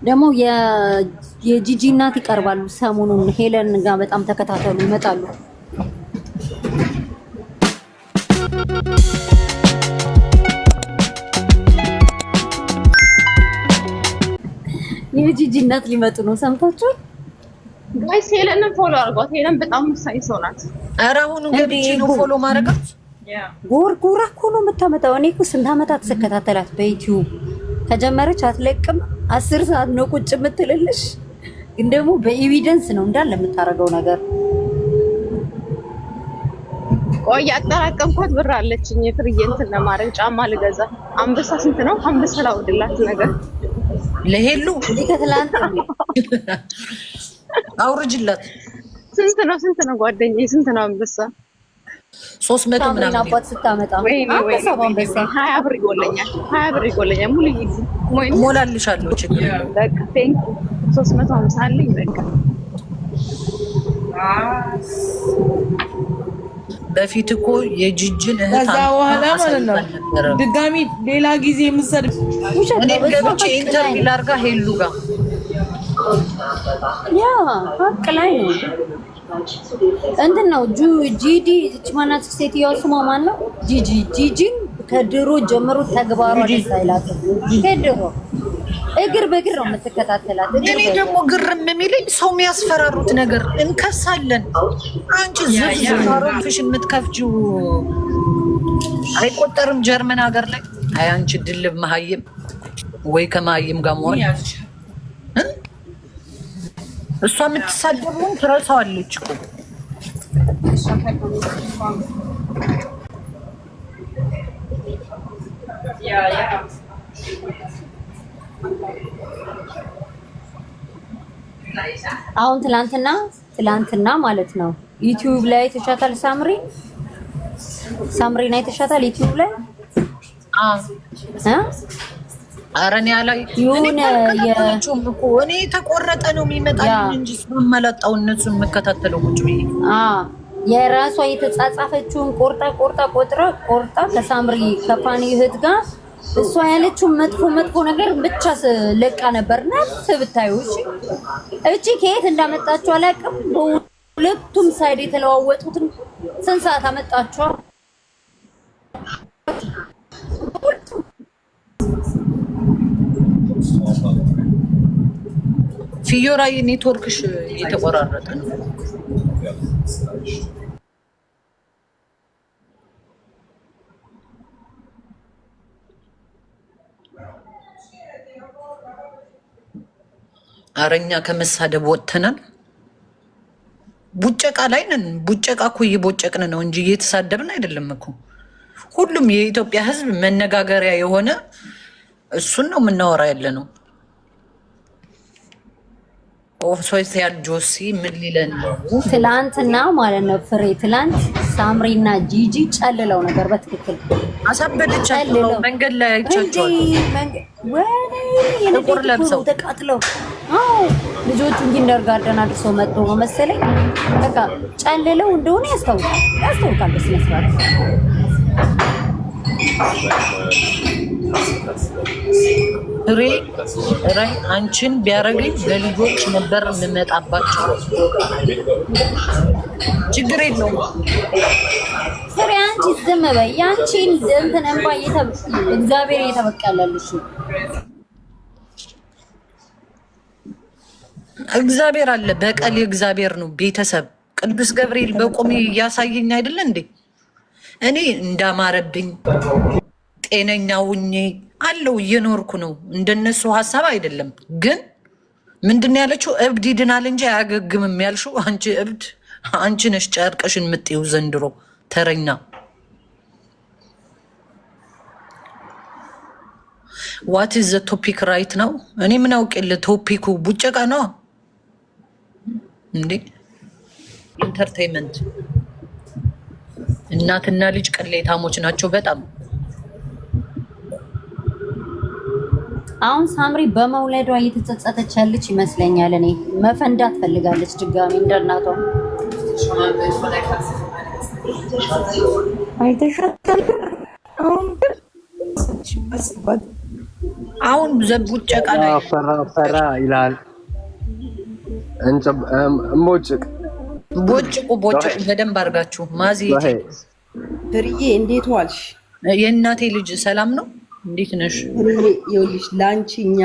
ደግሞ የጂጂ እናት ይቀርባሉ ሰሞኑን ሄለን ጋር በጣም ተከታተሉ ይመጣሉ። የጂጂ እናት ሊመጡ ነው ሰምታችሁ ጋይስ? ሄለንን ፎሎ አድርጓት። ሄለን በጣም ወሳኝ ሰው ናት። ኧረ አሁን ገብቼ ነው ፎሎ ማድረጋት። ጎርጎራ እኮ ነው የምታመጣው። እኔ እኮ ስንት ዓመታት ስከታተላት በዩቲዩብ ከጀመረች አትለቅም። 10 ሰዓት ነው ቁጭ የምትልልሽ፣ ግን ደግሞ በኤቪደንስ ነው እንዳለ የምታረገው ነገር። ቆይ አጠራቀምኳት ብር አለችኝ ፍርዬ እንትን ለማድረግ ጫማ ልገዛ። አንበሳ ስንት ነው? አንበሳ ላውድላት ነገር ለሄሉ ከትላንት አውርጅላት። ስንት ነው? ስንት ነው ጓደኛዬ? ስንት ነው አንበሳ? 300 ምናምን አባት ስታመጣ አንበሳ 20 ብር ይጎለኛል። 20 ብር ይጎለኛል። ሙሉ ይዚ ሞላልሻለሁ። ችግር በቃ ቴንክ 350 አለኝ በቃ። በፊት እኮ የጂጂን እህት ከዛ በኋላ ማለት ነው ድጋሚ ሌላ ጊዜ የምትሰድ እኔ ገብቼ ኢንተርቪው ላድርጋ ሄሉ ጋር ያ ሀቅ ላይ ነው። እንትን ነው ጂዲ ማናት ሴትዮዋ ስሟ ማን ነው? ጂጂን ከድሮ ጀምሮ ተግባሯ ደስ አይላትም። ከድሮ እግር በእግር ነው የምትከታተላት። እኔ ደግሞ ግርም የሚለኝ ሰው የሚያስፈራሩት ነገር እንከሳለን። አንቺ ዝርዝርሽ የምትከፍጂው አይቆጠርም ጀርመን ሀገር ላይ። አይ አንቺ ድልብ መሀይም ወይ ከመሀይም ጋር መሆን እሷ የምትሳደቡን ትረሳዋለች እኮ። አሁን ትላንትና ማለት ነው ዩቲዩብ ላይ ተሻታል። ሳምሪን አይተሻታል ዩቲዩብ ላይ? ኧረ እኔ እኔ የተቆረጠ ነው የሚመጣልኝ እንጂ ስመለጣው እነሱን የምከታተለው ቁጭ ብዬ የራሷ የተጻጻፈችውን ቆርጣ ከሳምሪ ከፋኒ እህት ጋር እሷ ያለችው መጥፎ ነገር ብቻ ለቃ ነበር። ነፍስ ብታዩ እቺ ከየት እንዳመጣችሁ አላውቅም። በሁለቱም ሳይድ የተለዋወጡትን ስንት ሰዓት አመጣችሁ? ፊዮራይ ኔትወርክሽ እየተቆራረጠ ነው። አረኛ ከመሳደብ ወጥተናል። ቡጨቃ ላይ ነን። ቡጨቃ እኮ እየቦጨቅን ነው እንጂ እየተሳደብን አይደለም እኮ። ሁሉም የኢትዮጵያ ሕዝብ መነጋገሪያ የሆነ እሱን ነው የምናወራ ያለ ነው። ኦፍሶይሲያል ጆሲ ምን ሊለን ነው? ትላንትና ማለት ነው ፍሬ ትላንት ሳምሪና ጂጂ ጨልለው ነበር። በትክክል አሳበደቻቸው። መንገድ ላይ አይቻቸዋለሁ። ጥቁር ለብሰው ተቃጥለው ልጆቹ ኪንደርጋርደን አድርሰው መጥቶ መሰለኝ በቃ ጨልለው እንደሆነ ያስታውቃል በስነ ስርዓት። ፍሬ ራይ አንቺን ቢያረገኝ ለልጆች ነበር የምመጣባቸው። ችግር የለውም ፍሬ አንቺ ዝም በይ። ያንቺን እንትን እንባ እግዚአብሔር እየተበቀለልሽ እግዚአብሔር አለ። በቀል የእግዚአብሔር ነው። ቤተሰብ ቅዱስ ገብርኤል በቆሜ እያሳየኝ አይደለ እንዴ? እኔ እንዳማረብኝ ጤነኛ ሁኜ አለው እየኖርኩ ነው። እንደነሱ ሀሳብ አይደለም። ግን ምንድን ያለችው እብድ ይድናል እንጂ አያገግምም ያልሽው አንቺ እብድ፣ አንቺ ነሽ ጨርቅሽን ምጥው ዘንድሮ ተረኛ። ዋት ኢዝ ዘ ቶፒክ ራይት ነው? እኔ ምን አውቄልህ? ቶፒኩ ቡጨቃ ነው እንዴ? ኢንተርቴይንመንት። እናትና ልጅ ቅሌታሞች ናቸው በጣም። አሁን ሳምሪ በመውለዷ እየተጸጸተች ያለች ይመስለኛል። እኔ መፈንዳት ፈልጋለች ድጋሚ እንደናቷ። አይተሻታል? አሁን አሁን ዘቡጨቃ ላይ ፈራ ይላል። እምቦጭቅ ቦጭቁ በደንብ አድርጋችሁ ማዚ ፍርዬ እንዴት ዋልሽ? የእናቴ ልጅ ሰላም ነው? እንዴት ነሽ? ፍርዬ ይኸውልሽ ላንቺ እኛ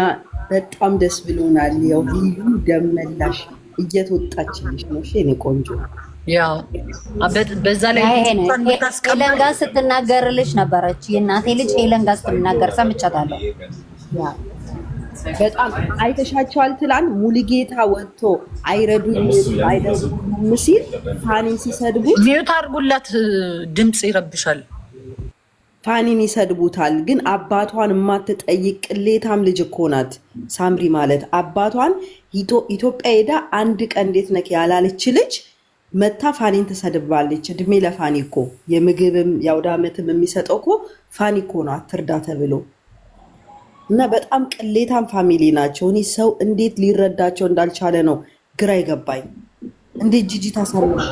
በጣም ደስ ብሎናል። ያው ልዩ ደመላሽ እየተወጣችልሽ ነው። እሺ የኔ ቆንጆ ያው በዛ ላይ ሄለን ጋር ስትናገርልሽ ነበረች። የእናቴ ልጅ ሄለን ጋር ስትናገር ሰምቻታለሁ። በጣም አይተሻቸዋል። ትላንት ሙሉጌታ ወጥቶ አይረዱም ሲል ፋኒን ሲሰድቡት ሚዩት አድርጉላት፣ ድምፅ ይረብሻል። ፋኒን ይሰድቡታል። ግን አባቷን የማትጠይቅ ቅሌታም ልጅ እኮ ናት ሳምሪ ማለት። አባቷን ኢትዮጵያ ሄዳ አንድ ቀን እንዴት ነክ ያላለች ልጅ መታ ፋኒን ትሰድባለች። እድሜ ለፋኒ እኮ የምግብም የአውደ ዓመትም የሚሰጠው እኮ ፋኒ እኮ ነው አትርዳ ተብሎ እና በጣም ቅሌታም ፋሚሊ ናቸው። እኔ ሰው እንዴት ሊረዳቸው እንዳልቻለ ነው ግራ ይገባኝ። እንዴት ጂጂ ታሳርሽ?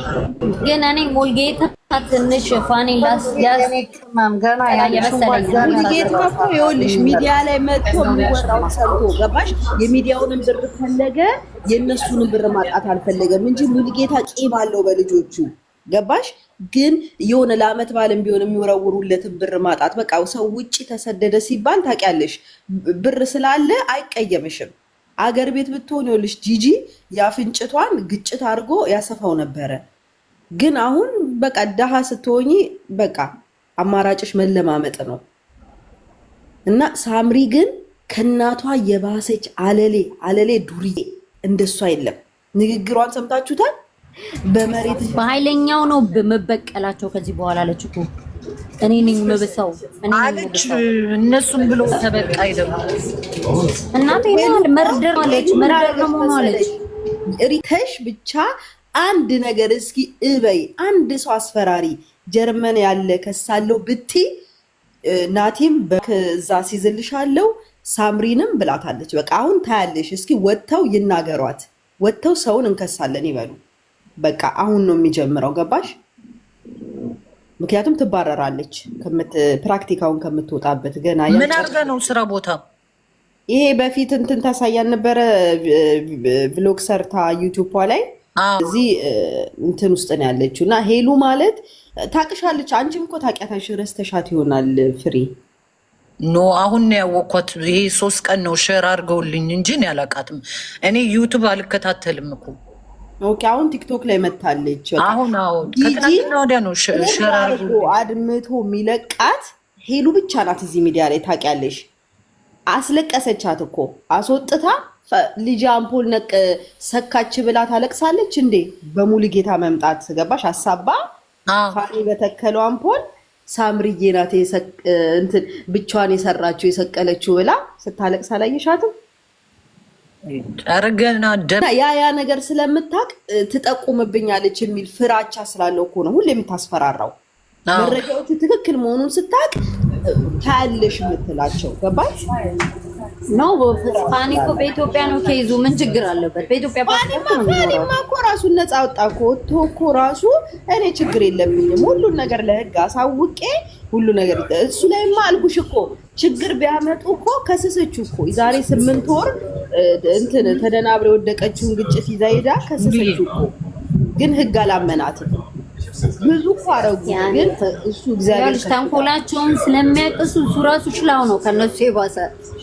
ግን እኔ ሙሉጌታ ትንሽ ፋኒ ላስያዝቅማም ገና ሙሉጌታ እኮ ይኸውልሽ ሚዲያ ላይ መጥቶ የሚወራው ሰምቶ ገባሽ? የሚዲያውንም ብር ፈለገ የእነሱንም ብር ማጣት አልፈለገም እንጂ ሙሉጌታ ቂም አለው በልጆቹ ገባሽ? ግን የሆነ ለአመት ባለም ቢሆን የሚወረውሩለትን ብር ማጣት በቃ ሰው ውጭ ተሰደደ ሲባል ታውቂያለሽ፣ ብር ስላለ አይቀየምሽም። አገር ቤት ብትሆን ይኸውልሽ ጂጂ የአፍንጭቷን ግጭት አድርጎ ያሰፋው ነበረ። ግን አሁን በቃ ደሃ ስትሆኚ በቃ አማራጭሽ መለማመጥ ነው። እና ሳምሪ ግን ከእናቷ የባሰች አለሌ ዱርዬ እንደሷ የለም። ንግግሯን ሰምታችሁታል? በመሬት በኃይለኛው ነው በመበቀላቸው ከዚህ በኋላ አለች እኮ እኔ ነኝ የምብሰው አለች። እነሱም ብሎ ተበቃ አይደለም እናቴ ነው መርደር አለች። መርደር ነው መሆኑ አለች። ሪተሽ ብቻ አንድ ነገር እስኪ እበይ፣ አንድ ሰው አስፈራሪ ጀርመን ያለ ከሳለው ብቲ ናቲም በዛ ሲዝልሻለው ሳምሪንም ብላታለች። በቃ አሁን ታያለሽ። እስኪ ወጥተው ይናገሯት፣ ወጥተው ሰውን እንከሳለን ይበሉ። በቃ አሁን ነው የሚጀምረው ገባሽ? ምክንያቱም ትባረራለች ፕራክቲካውን ከምትወጣበት ገና ምን አድርገ ነው ስራ ቦታ ይሄ በፊት እንትን ታሳያን ነበረ ቭሎግ ሰርታ ዩቲዩብ ላይ እዚህ እንትን ውስጥ ነው ያለችው። እና ሄሉ ማለት ታቅሻለች። አንቺም እኮ ታውቂያታሽ፣ ረስተሻት ይሆናል ፍሬ ኖ አሁን ነው ያወቅኳት። ይሄ 3 ቀን ነው ሼር አድርገውልኝ እንጂ እኔ አላውቃትም። እኔ ዩቲዩብ አልከታተልም እኮ። ኦኬ አሁን ቲክቶክ ላይ መታለች። አሁን ከትናንትና ወዲያ ነው ሼር አድርጎ አድምቶ የሚለቃት ሄሉ ብቻ ናት እዚህ ሚዲያ ላይ ታውቂያለሽ። አስለቀሰቻት እኮ አስወጥታ ልጅ አምፖል ሰካች ብላ ታለቅሳለች እንዴ በሙሉጌታ መምጣት ገባሽ? አሳባ ፋኒ በተከለው አምፖል ሳምሪዬ ናት እንትን ብቻዋን የሰራችው የሰቀለችው ብላ ስታለቅስ አላየሻትም? አረጋና ያ ነገር ስለምታውቅ ትጠቁምብኛለች የሚል ፍራቻ ስላለው እኮ ነው ሁሌ የምታስፈራራው። መረጃዎቹ ትክክል መሆኑን ስታውቅ ታያለሽ የምትላቸው ገባሽ? ነው ፋኒ እኮ በኢትዮጵያ ነው ከይዙ ምን ችግር አለበት? በኢትዮጵያ ፋኒማ እኮ ራሱን ነፃ ወጣ እኮ ወጥቶ እኮ ራሱ እኔ ችግር የለብኝም ሁሉን ነገር ለህግ አሳውቄ ሁሉ ነገር እሱ ላይማ አልኩሽ እኮ ችግር ቢያመጡ እኮ ከሰሰችው እኮ የዛሬ 8 ወር እንትን ተደናብረ የወደቀችውን ግጭት ይዛ ሄዳ ከሰሰችው እኮ። ግን ህግ አላመናትም። ብዙ እኮ አረጉ። ግን እሱ እግዚአብሔር ተንኮላቸውን ስለሚያቅሱ እሱ ራሱ ችላው ነው ከነሱ የባሰ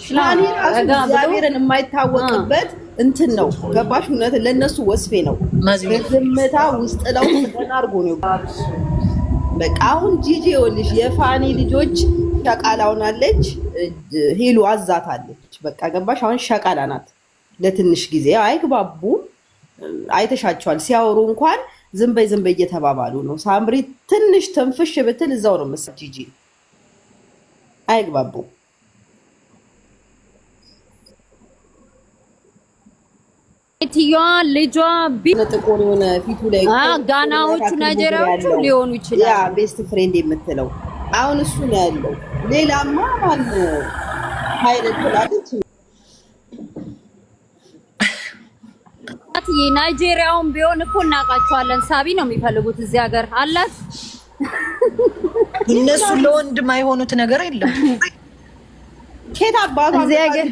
ሻኒ ራሱ እግዚአብሔርን የማይታወቅበት እንትን ነው ገባሽ? እውነት ለነሱ ወስፌ ነው። በዝምታ ውስጥ ለው ተናርጎ ነው። በቃ አሁን ጂጂ ይኸውልሽ የፋኒ ልጆች ሸቃላውናለች። ሄሉ አዛታለች። በቃ ገባሽ? አሁን ሸቃላ ናት ለትንሽ ጊዜ። አይግባቡም። አይተሻቸዋል ሲያወሩ እንኳን ዝም በይ እየተባባሉ ነው። ሳምሪ ትንሽ ተንፍሽ ብትል እዛው ነው መሰል ጂጂ አይግባቡም። እትዬዋ ልጇ ጥቁር የሆነ ፊቱ ላይ ጋናዎቹ ናይጄሪያዎቹ ሊሆኑ ይችላል። ያ ቤስት ፍሬንድ የምትለው አሁን እሱ ነው ያለው። ሌላማ ማን ኃይል ትላለች። ናይጄሪያውን ቢሆን እኮ እናውቃቸዋለን። ሳቢ ነው የሚፈልጉት እዚህ ሀገር አላት። እነሱ ለወንድ ማይሆኑት ነገር የለም። ኬት አባቷ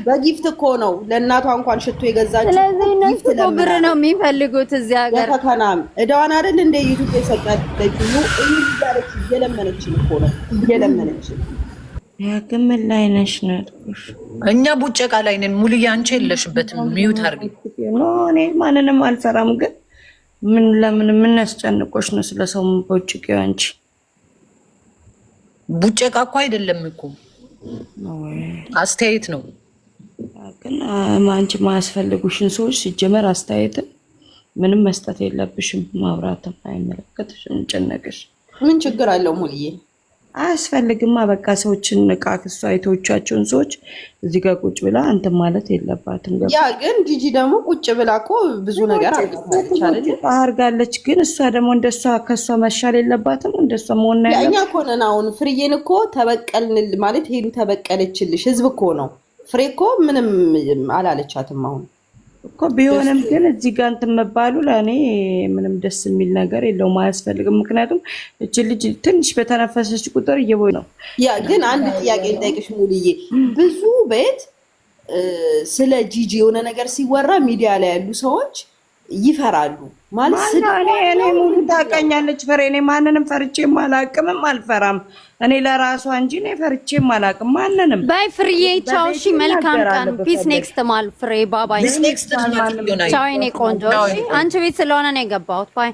በጊፍት እኮ ነው ለእናቷ እንኳን ሽቶ የገዛችው። ስለዚህ እነሱ እኮ ብር ነው የሚፈልጉት እዚህ ሀገር። ከተናም እዳዋን አይደል እንደ ዩቲዩብ የሰጣት ደግሞ እንዲዳረች እየለመነች እኮ ነው እየለመነች። ያግምን ላይ ነሽ ነው እኛ ቡጨቃ ላይ ነን። ሙሉዬ አንቺ የለሽበትም። ሚዩት አድርጊ። እኔ ማንንም አልፈራም፣ ግን ምን ያስጨንቆሽ ነው ስለሰው ቦጭቂው? አንቺ ቡጨቃ እኮ አይደለም እኮ አስተያየት ነው። ግን አንቺ ማያስፈልጉሽን ሰዎች ሲጀመር አስተያየትን ምንም መስጠት የለብሽም። ማብራትም አይመለከትሽም። ጨነቅሽ ምን ችግር አለው ሙሉዬ? አያስፈልግማ። በቃ ሰዎችን ንቃ። ክሷ አይቶቻቸውን ሰዎች እዚህ ጋር ቁጭ ብላ አንተ ማለት የለባትም። ያ ግን ጂጂ ደግሞ ቁጭ ብላ እኮ ብዙ ነገር አድርጋለች። ግን እሷ ደግሞ እንደሷ ከሷ መሻል የለባትም። እንደሷ መሆን ነው ያኛ እኮ ነን። አሁን ፍሬዬን እኮ ተበቀልን ማለት ሄዱ ተበቀለችልሽ። ህዝብ እኮ ነው። ፍሬ እኮ ምንም አላለቻትም። አሁን እኮ ቢሆንም ግን እዚህ ጋር እንትን መባሉ ለእኔ ምንም ደስ የሚል ነገር የለውም። አያስፈልግም። ምክንያቱም እች ልጅ ትንሽ በተነፈሰች ቁጥር እየቦይ ነው። ያ ግን አንድ ጥያቄ ልጠይቅሽ ሙሉዬ፣ ብዙ ቤት ስለ ጂጂ የሆነ ነገር ሲወራ ሚዲያ ላይ ያሉ ሰዎች ይፈራሉ ማለት እኔ ሙሉ ታውቀኛለች ፍሬ። እኔ ማንንም ፈርቼም አላቅምም አልፈራም። እኔ ለራሷ እንጂ እኔ ፈርቼም አላቅም ማንንም። ባይ ፍሬዬ ቻው። እሺ መልካም ቀን። ፒስ ኔክስት ማል ፍሬ ባባይ። ኔክስት ቻው የኔ ቆንጆ። እሺ አንቺ ቤት ስለሆነ ነው የገባሁት። ባይ